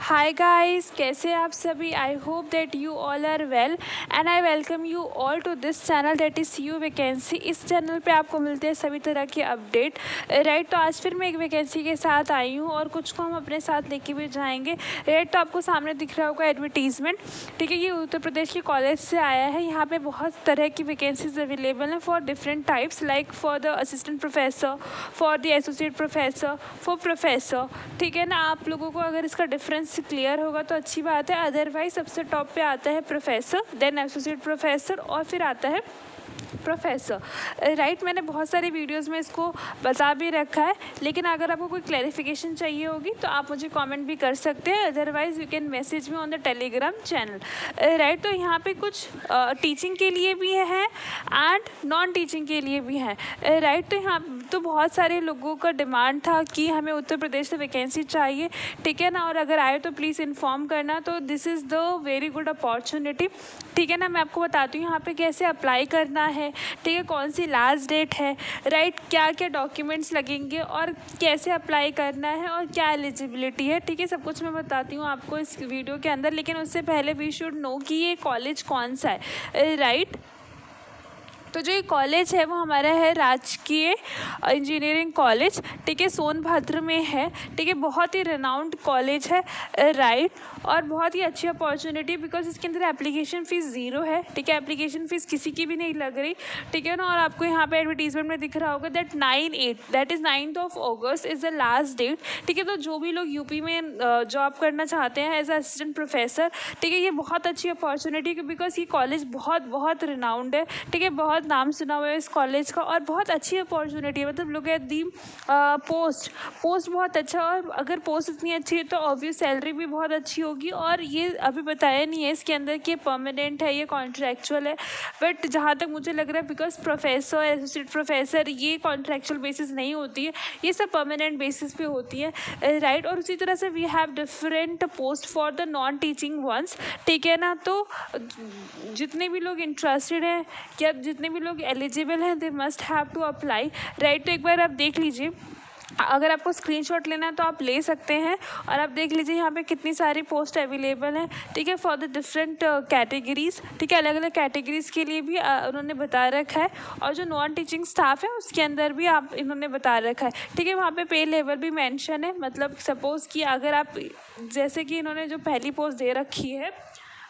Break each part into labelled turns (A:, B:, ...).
A: Hi guys, कैसे हैं आप सभी। I hope that you all are well and I welcome you all to this channel that is you vacancy. इस channel पे आपको मिलते हैं सभी तरह के अपडेट। राइट, तो आज फिर मैं एक वैकेंसी के साथ आई हूँ और कुछ को हम अपने साथ लेके भी जाएंगे। राइट, तो आपको सामने दिख रहा होगा एडवर्टीजमेंट। ठीक है, ये उत्तर प्रदेश के कॉलेज से आया है। यहाँ पे बहुत तरह की वैकेंसीज अवेलेबल हैं for different types, like for the assistant professor, for the associate professor, for professor. ठीक है ना, आप लोगों को अगर इसका डिफरेंस क्लियर होगा तो अच्छी बात है। अदरवाइज सबसे टॉप पे आता है प्रोफेसर, देन एसोसिएट प्रोफेसर और फिर आता है प्रोफेसर। राइट, मैंने बहुत सारी वीडियोस में इसको बता भी रखा है, लेकिन अगर आपको कोई क्लैरिफिकेशन चाहिए होगी तो आप मुझे कमेंट भी कर सकते हैं। Otherwise you can message me on the Telegram channel. Right, तो यहाँ पे कुछ टीचिंग के लिए भी है एंड नॉन टीचिंग के लिए भी है। राइट, तो यहाँ तो बहुत सारे लोगों का डिमांड था कि हमें उत्तर प्रदेश से वैकेंसी चाहिए। ठीक है ना, और अगर आए तो प्लीज़ इन्फॉर्म करना। तो this is the very good opportunity. ठीक है ना, मैं आपको बताती हूँ यहाँ पे कैसे अप्लाई करना है। ठीक है, कौन सी लास्ट डेट है, राइट, क्या क्या डॉक्यूमेंट्स लगेंगे और कैसे अप्लाई करना है और क्या एलिजिबिलिटी है। ठीक है, सब कुछ मैं बताती हूँ आपको इस वीडियो के अंदर, लेकिन उससे पहले वी शुड नो कि ये कॉलेज कौन सा है। राइट, तो जो ये कॉलेज है वो हमारा है राजकीय इंजीनियरिंग कॉलेज। ठीक है, सोनभद्र में है। ठीक है, बहुत ही रेनाउंड कॉलेज है। राइट, और बहुत ही अच्छी अपॉर्चुनिटी, बिकॉज इसके अंदर एप्लीकेशन फ़ीस ज़ीरो है। ठीक है, एप्लीकेशन फ़ीस किसी की भी नहीं लग रही। ठीक है ना, और आपको यहाँ पे एडवर्टीजमेंट में दिख रहा होगा that 9/8 that is 9th of August is the last date. ठीक है, तो जो भी लोग यूपी में जॉब करना चाहते हैं एज असिस्टेंट प्रोफेसर, ठीक है, ये बहुत अच्छी अपॉर्चुनिटी, बिकॉज ये कॉलेज बहुत बहुत रिनाउंड है। ठीक है, बहुत नाम सुना हुआ है इस कॉलेज का और बहुत अच्छी अपॉर्चुनिटी है। मतलब लुक एट दी पोस्ट बहुत अच्छा, और अगर पोस्ट इतनी अच्छी है तो ऑब्वियस सैलरी भी बहुत अच्छी होगी। और ये अभी बताया नहीं है इसके अंदर कि परमानेंट है, ये कॉन्ट्रैक्चुअल है। बट जहाँ तक मुझे लग रहा है, बिकॉज प्रोफेसर, एसोसिएट प्रोफेसर, ये कॉन्ट्रैक्चुअल बेसिस नहीं होती है, ये सब परमानेंट बेसिस पे होती है। राइट, और उसी तरह से we have different post for the non teaching ones. ठीक है ना, तो जितने भी लोग इंटरेस्टेड हैं या जितने भी लोग एलिजिबल हैं, they must have to apply. Right, तो एक बार आप देख लीजिए, अगर आपको स्क्रीनशॉट लेना है तो आप ले सकते हैं। और आप देख लीजिए यहाँ पे कितनी सारी पोस्ट अवेलेबल हैं। ठीक है, फॉर द डिफरेंट कैटेगरीज। ठीक है, अलग अलग कैटेगरीज के लिए भी उन्होंने बता रखा है। और जो नॉन टीचिंग स्टाफ है उसके अंदर भी आप इन्होंने बता रखा है। ठीक है, वहाँ पे पे लेवल भी मेंशन है। मतलब सपोज़ कि अगर आप, जैसे कि इन्होंने जो पहली पोस्ट दे रखी है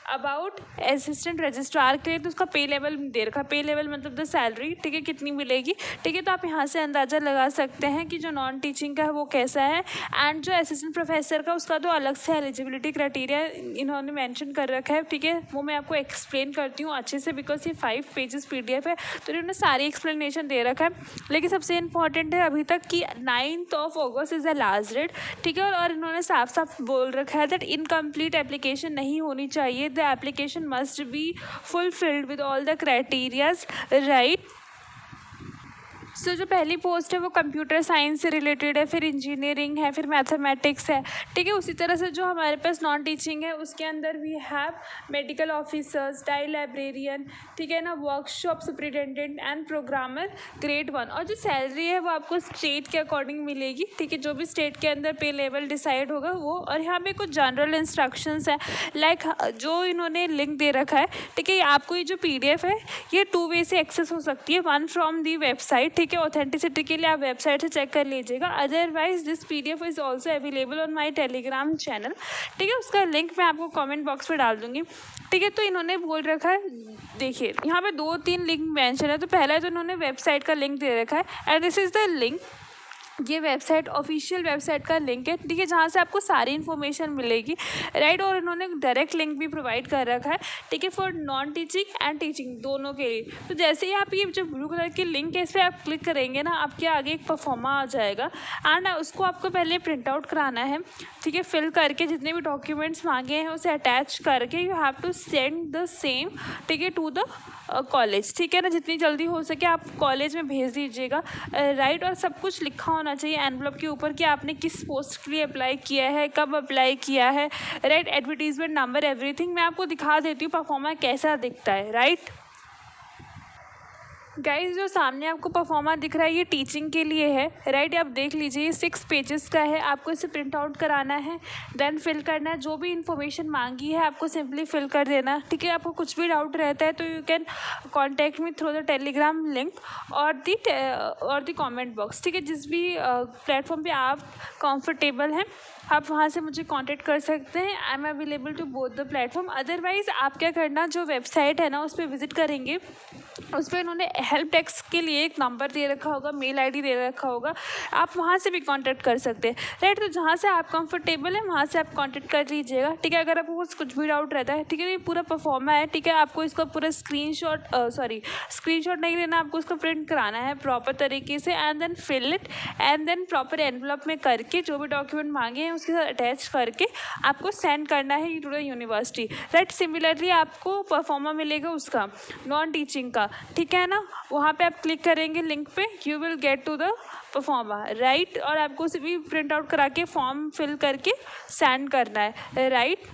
A: अबाउट असिस्टेंट रजिस्ट्रार के लिए, तो उसका पे लेवल दे रखा है। पे लेवल मतलब द सैलरी, ठीक है, कितनी मिलेगी। ठीक है, तो आप यहाँ से अंदाज़ा लगा सकते हैं कि जो नॉन टीचिंग का है वो कैसा है, एंड जो असिस्टेंट प्रोफेसर का उसका तो अलग से एलिजिबिलिटी क्राइटेरिया इन्होंने मेंशन कर रखा है। ठीक है, वो मैं आपको एक्सप्लेन करती हूँ अच्छे से, बिकॉज ये 5 पेजेस PDF है, तो इन्होंने सारी एक्सप्लेनेशन दे रखा है। लेकिन सबसे इंपॉर्टेंट है अभी तक कि 9th of August is the last date. ठीक है, और इन्होंने साफ साफ बोल रखा है दैट इनकम्प्लीट एप्लीकेशन नहीं होनी चाहिए। The application must be fulfilled with all the criterias, right? सो जो पहली पोस्ट है वो कंप्यूटर साइंस से रिलेटेड है, फिर इंजीनियरिंग है, फिर मैथमेटिक्स है। ठीक है, उसी तरह से जो हमारे पास नॉन टीचिंग है उसके अंदर we have medical officers, dy librarian, ठीक है ना, workshop superintendent and programmer grade 1। और जो सैलरी है वो आपको स्टेट के अकॉर्डिंग मिलेगी। ठीक है, जो भी स्टेट के अंदर पे लेवल डिसाइड होगा वो। और यहाँ पे कुछ जनरल इंस्ट्रक्शंस है, लाइक जो इन्होंने लिंक दे रखा है। ठीक है, आपको ये जो PDF है ये 2 वे से एक्सेस हो सकती है, वन फ्रॉम दी वेबसाइट। ठीक है, ऑथेंटिसिटी के लिए आप वेबसाइट से चेक कर लीजिएगा। Otherwise this PDF is also available on my Telegram channel. ठीक है, उसका लिंक मैं आपको कमेंट बॉक्स में डाल दूंगी। ठीक है, तो इन्होंने बोल रखा है, देखिए यहाँ पे 2-3 लिंक मेंशन है। तो पहला तो इन्होंने वेबसाइट का लिंक दे रखा है, and this is the link. ये वेबसाइट ऑफिशियल वेबसाइट का लिंक है। ठीक है, जहाँ से आपको सारी इन्फॉर्मेशन मिलेगी। राइट, और इन्होंने डायरेक्ट लिंक भी प्रोवाइड कर रखा है। ठीक है, for non teaching and teaching दोनों के लिए। तो जैसे ही आप ये जो ब्लू कलर की लिंक है इस पर आप क्लिक करेंगे ना, आपके आगे एक परफॉर्मा आ जाएगा, एंड उसको आपको पहले प्रिंट आउट कराना है। ठीक है, फिल करके जितने भी डॉक्यूमेंट्स मांगे हैं उसे अटैच करके you have to send the same, ठीक है, टू द कॉलेज। ठीक है ना, जितनी जल्दी हो सके आप कॉलेज में भेज दीजिएगा। राइट, और सब कुछ लिखा होना चाहिए एनवलप के ऊपर कि आपने किस पोस्ट के लिए अप्लाई किया है, कब अप्लाई किया है। Right, advertisement number, everything. मैं आपको दिखा देती हूँ परफॉर्मा कैसा दिखता है। राइट, गाइस जो सामने आपको परफॉर्मा दिख रहा है ये टीचिंग के लिए है, राइट। आप देख लीजिए 6 पेजेस का है, आपको इसे प्रिंट आउट कराना है, देन फिल करना है। जो भी इन्फॉर्मेशन मांगी है आपको सिंपली फिल कर देना, ठीक है। आपको कुछ भी डाउट रहता है तो you can contact me through the Telegram link और द कॉमेंट बॉक्स, ठीक है। जिस भी प्लेटफॉर्म पे आप कंफर्टेबल हैं आप वहाँ से मुझे कांटेक्ट कर सकते हैं। I am available to both the platform. Otherwise आप क्या करना, जो वेबसाइट है ना उस पर विजिट करेंगे, उस पर उन्होंने हेल्प डेस्क के लिए एक नंबर दे रखा होगा, मेल आईडी दे रखा होगा, आप वहाँ से भी कांटेक्ट कर सकते हैं, राइट। तो जहाँ से आप कंफर्टेबल है वहाँ से आप कांटेक्ट कर लीजिएगा, ठीक है। अगर आपको कुछ भी डाउट रहता है, ठीक है। ये पूरा परफॉर्मा है, ठीक है। आपको इसका पूरा स्क्रीनशॉट नहीं लेना, आपको उसका प्रिंट कराना है प्रॉपर तरीके से and then fill it and then proper envelope में करके जो भी डॉक्यूमेंट मांगे हैं उसके साथ अटैच करके आपको सेंड करना है to the university, right. Similarly आपको परफॉर्मा मिलेगा उसका नॉन टीचिंग का, ठीक है ना। वहाँ पे आप क्लिक करेंगे लिंक पे, you will get to the proforma, right. और आपको उसे भी प्रिंट आउट करा के फॉर्म फिल करके सेंड करना है, राइट।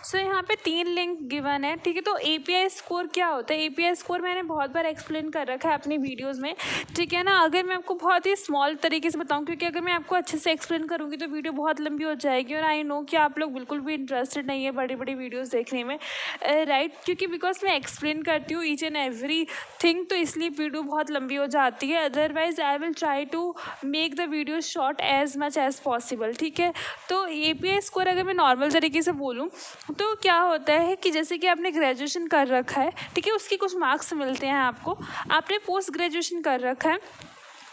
A: सो यहाँ पे 3 लिंक गिवन है, ठीक है। तो एपीआई स्कोर क्या होता है? एपीआई स्कोर मैंने बहुत बार एक्सप्लेन कर रखा है अपनी वीडियोस में, ठीक है ना। अगर मैं आपको बहुत ही स्मॉल तरीके से बताऊँ, क्योंकि अगर मैं आपको अच्छे से एक्सप्लेन करूँगी तो वीडियो बहुत लंबी हो जाएगी और आई नो कि आप लोग बिल्कुल भी इंटरेस्टेड नहीं है बड़ी बड़ी वीडियोज़ देखने में, राइट। क्योंकि बिकॉज मैं एक्सप्लेन करती हूँ ईच एंड एवरी थिंग, तो इसलिए वीडियो बहुत लंबी हो जाती है। Otherwise I will try to make the video short as much as possible, ठीक है। तो एपीआई स्कोर अगर मैं नॉर्मल तरीके से बोलूँ तो क्या होता है कि जैसे कि आपने ग्रेजुएशन कर रखा है, ठीक है, उसके कुछ मार्क्स मिलते हैं आपको। आपने पोस्ट ग्रेजुएशन कर रखा है,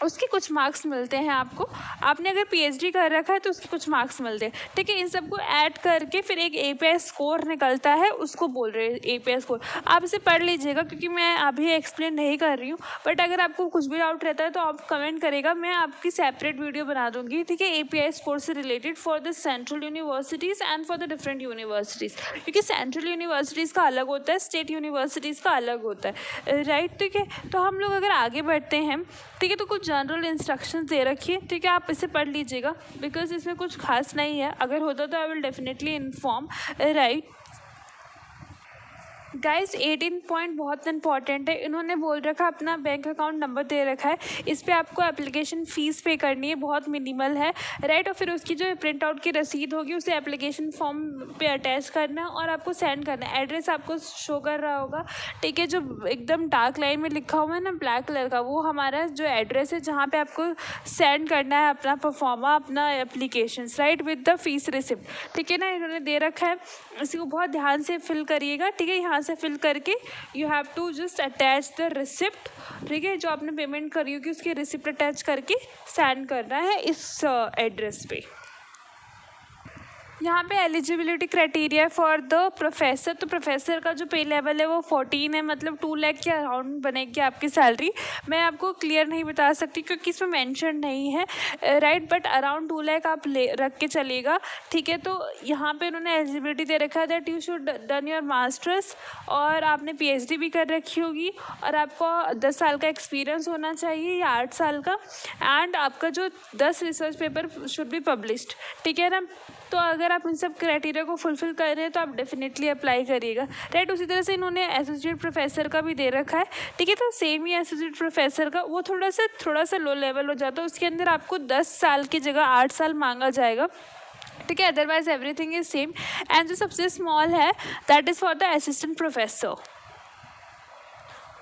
A: उसके कुछ मार्क्स मिलते हैं आपको। आपने अगर पीएचडी कर रखा है तो उसके कुछ मार्क्स मिलते हैं, ठीक है। इन सबको ऐड करके फिर एक एपीआई स्कोर निकलता है, उसको बोल रहे हैं एपीआई स्कोर। आप इसे पढ़ लीजिएगा क्योंकि मैं अभी एक्सप्लेन नहीं कर रही हूँ, बट अगर आपको कुछ भी डाउट रहता है तो आप कमेंट करेगा, मैं आपकी सेपरेट वीडियो बना दूंगी, ठीक है, एपीआई स्कोर से related for the central universities and for the different universities. क्योंकि सेंट्रल यूनिवर्सिटीज़ का अलग होता है, स्टेट यूनिवर्सिटीज़ का अलग होता है, राइट, ठीक है। तो हम लोग अगर आगे बढ़ते हैं, ठीक है, तो कुछ जनरल इंस्ट्रक्शंस दे रखी है, ठीक है। आप इसे पढ़ लीजिएगा बिकॉज इसमें कुछ खास नहीं है, अगर होता तो I will definitely inform, right. Guys 18 point बहुत इंपॉर्टेंट है। इन्होंने बोल रखा अपना बैंक अकाउंट नंबर दे रखा है, इस पर आपको एप्लीकेशन फ़ीस पे करनी है, बहुत मिनिमल है, राइट। और फिर उसकी जो प्रिंट आउट की रसीद होगी उसे एप्लीकेशन फॉर्म पे अटैच करना है और आपको सेंड करना है। एड्रेस आपको शो कर रहा होगा, ठीक है, जो एकदम डार्क लाइन में लिखा हुआ है ना ब्लैक कलर का, वो हमारा जो एड्रेस है जहाँ पे आपको सेंड करना है अपना परफॉर्मा, अपना application, right, with the fees receipt, ठीक है ना। इन्होंने दे रखा है, इसी को बहुत ध्यान से फिल करिएगा, ठीक है। यहाँ से फिल करके you have to just attach the receipt, ठीक है, जो आपने पेमेंट करी होगी उसकी रिसिप्ट अटैच करके सेंड करना है इस एड्रेस पे। यहाँ पे eligibility criteria for the professor, तो प्रोफेसर का जो पे लेवल है वो 14 है, मतलब 2 लाख के अराउंड बनेगी आपकी सैलरी। मैं आपको क्लियर नहीं बता सकती क्योंकि इसमें मेंशन नहीं है, राइट, बट अराउंड 2 लाख आप ले रख के चलेगा, ठीक है। तो यहाँ पे उन्होंने एलिजिबिलिटी दे रखा है that you should done your masters, और आपने पीएचडी भी कर रखी होगी, और आपको 10 साल का एक्सपीरियंस होना चाहिए या 8 साल का, एंड आपका जो 10 research paper should be published, ठीक है ना। तो अगर आप इन सब क्राइटेरिया को फुलफिल कर रहे हैं तो आप डेफिनेटली अप्लाई करिएगा, राइट। उसी तरह से इन्होंने एसोसिएट प्रोफेसर का भी दे रखा है, ठीक है। तो सेम ही एसोसिएट प्रोफेसर का वो थोड़ा सा लो लेवल हो जाता है, उसके अंदर आपको 10 साल की जगह 8 साल मांगा जाएगा, ठीक है। Otherwise everything is same. And जो सबसे स्मॉल है that is for the assistant professor.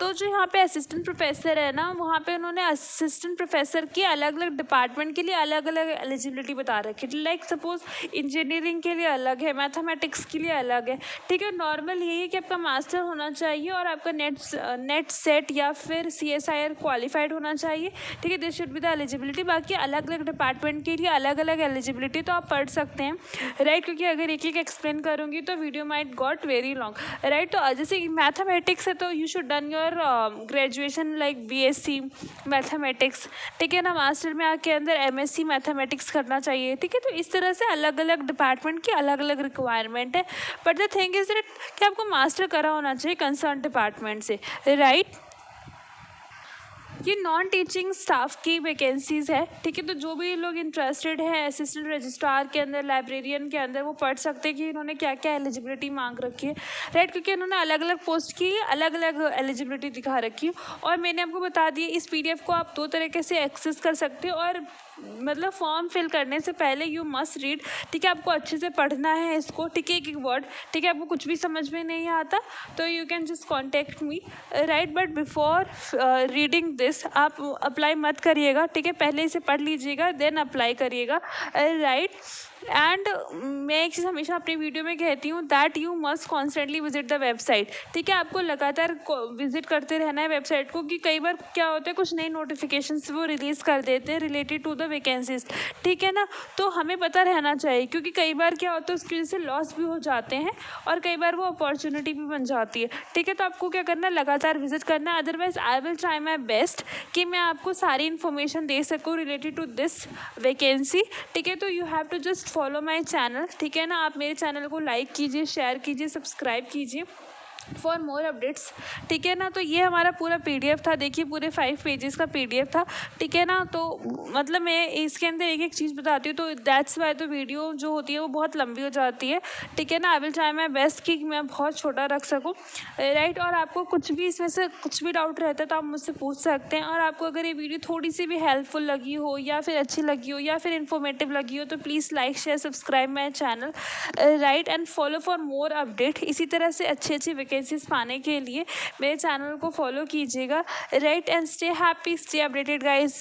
A: तो जो यहाँ पे असिस्टेंट प्रोफेसर है ना, वहाँ पे उन्होंने असिस्टेंट प्रोफेसर की अलग अलग डिपार्टमेंट के लिए अलग अलग एलिजिबिलिटी बता रखी है। लाइक सपोज इंजीनियरिंग के लिए अलग है, मैथमेटिक्स के लिए अलग है, ठीक है। नॉर्मल यही है कि आपका मास्टर होना चाहिए और आपका नेट सेट या फिर CSIR क्वालिफाइड होना चाहिए, ठीक है। This should be the eligibility. बाकी अलग अलग डिपार्टमेंट के लिए अलग अलग एलिजिबिलिटी तो आप पढ़ सकते हैं, राइट, क्योंकि अगर एक एक एक्सप्लेन करूँगी तो video might got very long, right. तो जैसे मैथमेटिक्स है तो you should done your graduation like BSc mathematics, ठीक है ना। मास्टर में आके अंदर MSc मैथमेटिक्स करना चाहिए, ठीक है। तो इस तरह से अलग अलग डिपार्टमेंट की अलग अलग रिक्वायरमेंट है, but the thing is that कि आपको मास्टर करा होना चाहिए कंसर्न डिपार्टमेंट से, राइट। ये नॉन टीचिंग स्टाफ की वैकेंसीज़ है, ठीक है। तो जो भी लोग इंटरेस्टेड है असिस्टेंट रजिस्ट्रार के अंदर, लाइब्रेरियन के अंदर, वो पढ़ सकते हैं कि इन्होंने क्या क्या एलिजिबिलिटी मांग रखी है, राइट। क्योंकि इन्होंने अलग अलग पोस्ट की अलग अलग एलिजिबिलिटी दिखा रखी है। और मैंने आपको बता दिया इस PDF को आप 2 तरीके से एक्सेस कर सकते हो। और मतलब फॉर्म फिल करने से पहले यू मस्ट रीड, ठीक है। आपको अच्छे से पढ़ना है इसको, ठीक है, एक एक वर्ड, ठीक है। आपको कुछ भी समझ में नहीं आता तो you can just contact me, right. But before reading this आप अप्लाई मत करिएगा, ठीक है। पहले इसे पढ़ लीजिएगा देन अप्लाई करिएगा, राइट। एंड मैं एक चीज़ हमेशा अपनी वीडियो में कहती हूँ that you must constantly visit the website, ठीक है। आपको लगातार विजिट करते रहना है वेबसाइट को, कि कई बार क्या होता है कुछ नई नोटिफिकेशंस वो रिलीज़ कर देते हैं रिलेटेड टू द वैकेंसीज, ठीक है ना। तो हमें पता रहना चाहिए, क्योंकि कई बार क्या होता है उसकी वजह से लॉस भी हो जाते हैं और कई बार वो अपॉर्चुनिटी भी बन जाती है, ठीक है। तो आपको क्या करना है, लगातार विजिट करना है। Otherwise I will try my best कि मैं आपको सारी इन्फॉर्मेशन दे सकूँ रिलेटेड टू दिस वैकेंसी, ठीक है। तो you have to just follow my channel, ठीक है ना। आप मेरे चैनल को लाइक कीजिए, शेयर कीजिए, सब्सक्राइब कीजिए फॉर मोर अपडेट्स, ठीक है ना। तो ये हमारा पूरा PDF था, देखिए पूरे 5 पेजेस का PDF था, ठीक है ना। तो मतलब मैं इसके अंदर एक एक चीज़ बताती हूँ, तो दैट्स वाई तो वीडियो जो होती है वो बहुत लंबी हो जाती है, ठीक है ना। आई विल ट्राई माई बेस्ट कि मैं बहुत छोटा रख सकूँ, राइट। और आपको कुछ भी इसमें से कुछ भी डाउट रहता है तो आप मुझसे पूछ सकते हैं। और आपको अगर ये वीडियो थोड़ी सी भी हेल्पफुल लगी हो या फिर अच्छी लगी हो या फिर इन्फॉर्मेटिव लगी हो तो please like share subscribe my channel, right. And follow for more update. इसी तरह से अच्छी अच्छी वैकेंसीज पाने के लिए मेरे चैनल को फॉलो कीजिएगा, right. And stay happy, stay updated guys.